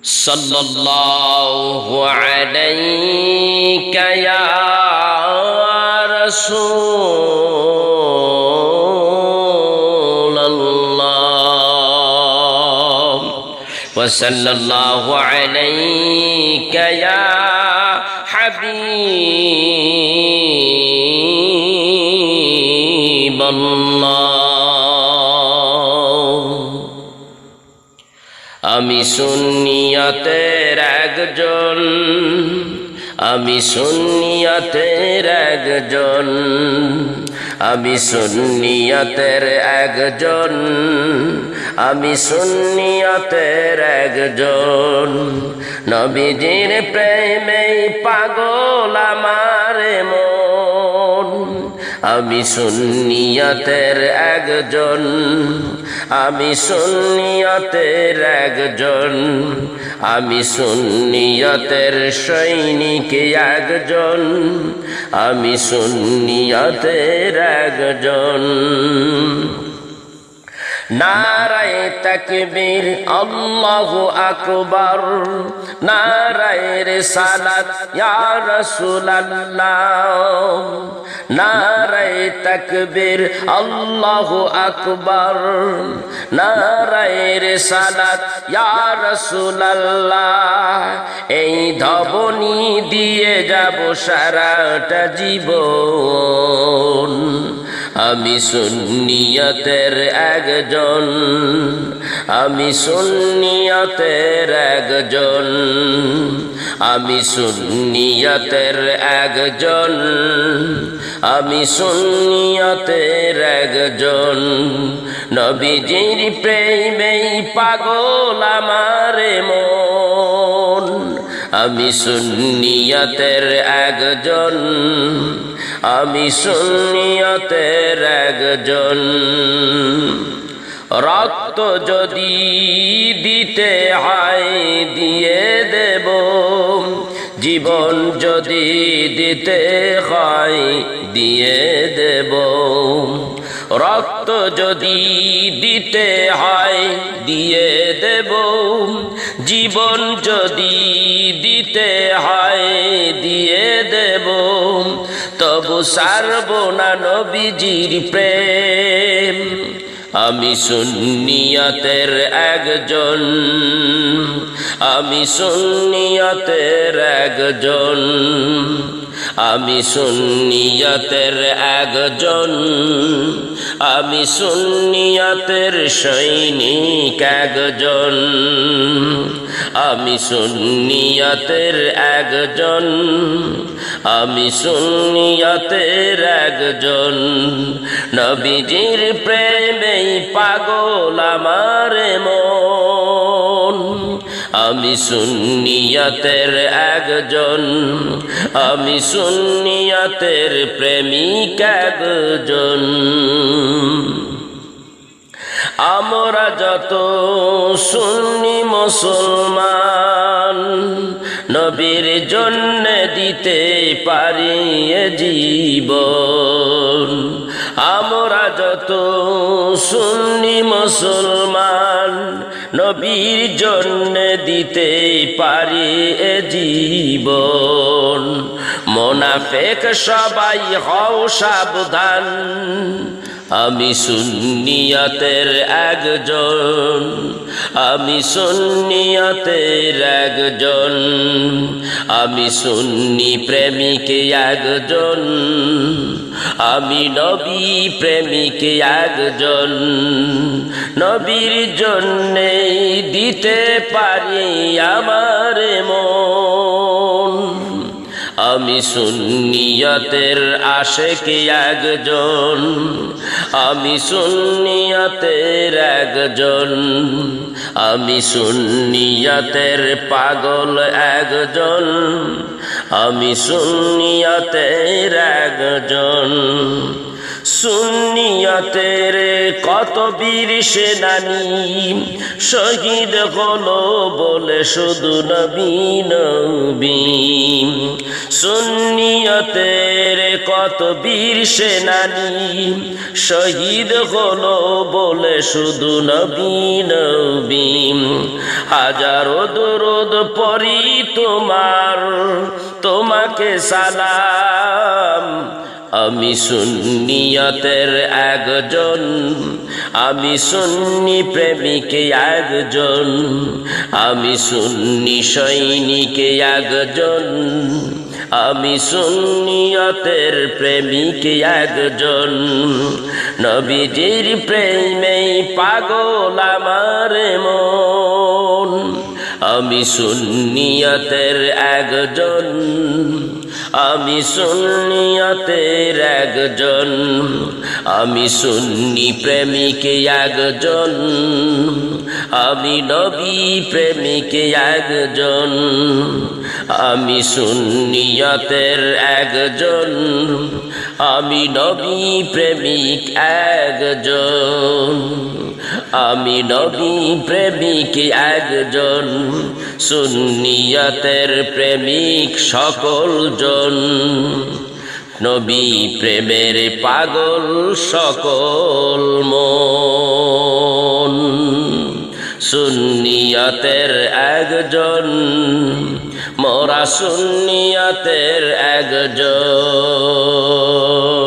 सल्लल्लाहु अलैका या रसूलल्लाह व सल्लल्लाहु अलैका या हबीबल्लाह। আমি সুন্নিয়তের একজন, আমি সুন্নিয়তের একজন, আমি সুন্নিয়তের একজন, আমি সুন্নিয়তের একজন। নবীজির প্রেমে পাগল আমার মন। আমি সুন্নিয়তের একজন, আমি সুন্নিয়তের একজন, আমি সুন্নিয়তের সৈনিক একজন, আমি সুন্নিয়তের একজন। নারায়ে তাকবীর আল্লাহু আকবার, নারায়ে রিসালাত ইয়া রাসূলুল্লাহ, নারায়ে তাকবীর আল্লাহু আকবার, নারায়ে রিসালাত ইয়া রাসূলুল্লাহ। এই ধ্বনি দিয়ে যাব সারাটা জীবন। আমি সুন্নিয়তের একজন, আমি সুন্নিয়তের একজন, আমি সুন্নিয়তের একজন, আমি সুন্নিয়তের একজন। নবীজির প্রেমে পাগল আমার মন। আমি সুন্নিয়তের একজন, আমি সুন্নিয়তের একজন। রক্ত যদি দিতে হয় দিয়ে দেব, জীবন যদি দিতে হয় দিয়ে দেব। রক্ত যদি দিতে হয় দিয়ে দেব, জীবন যদি দিতে হয় দিয়ে দেব। তবু ছাড়ব না নবীজির প্রেম। আমি সুন্নিয়তের একজন, আমি সুন্নিয়তের একজন, আমি সুন্নিয়তের একজন, আমি সুন্নিয়তের সৈনিক একজন, আমি সুন্নিয়তের একজন, আমি সুন্নিয়তের একজন। নবীজির প্রেমে পাগল আমার মন। আমি সুন্নিয়তের একজন, আমি সুন্নিয়তের প্রেমিক একজন। আমরা যত সুন্নি মুসলমান, নবীর জন্য দিতে পারি জীবন। আমরা যত সুন্নি মুসলমান, নবীর জন্য দিতে পারি জীবন। মুনাফিক সবাই হও সাবধান। আমি সুন্নিয়তের একজন, আমি সুন্নিয়তের একজন, আমি সুন্নি প্রেমিক একজন, আমি নবী প্রেমিক একজন। নবীর জন্যে দিতে পারি আমার মন। আমি সুন্নিয়তের আশিক একজন, আমি সুন্নিয়তের একজন, আমি সুন্নিয়তের পাগল একজন, আমি সুন্নিয়তের একজন। সুন্নিয়তের কত বীর সেনানী শহীদ হলো বলে শুধু নবী নবী। সুন্নিয়তের কত বীর সেনানী শহীদ হলো বলে শুধু নবী নবী। হাজারো দরুদ পড়ি তোমাকে সালাম। আমি সুন্নিয়তের একজন, আমি সুন্নি প্রেমিক একজন, আমি সুন্নি সৈনিক একজন, আমি সুন্নিয়তের প্রেমিক একজন। নবীজির প্রেমে পাগল আমার মন। আমি সুন্নিয়তের একজন, আমি সুন্নিয়তের একজন, আমি সুন্নি প্রেমিক একজন, আমি নবী প্রেমিক একজন। আমি সুন্নিয়তের একজন, আমি নবী প্রেমিক একজন, আমি নবী প্রেমিক একজন। সুন্নিয়তের প্রেমিক সকল জন, নবী প্রেমের পাগল সকল মন। সুন্নিয়তের একজন, মোরা সুন্নিয়তের একজন।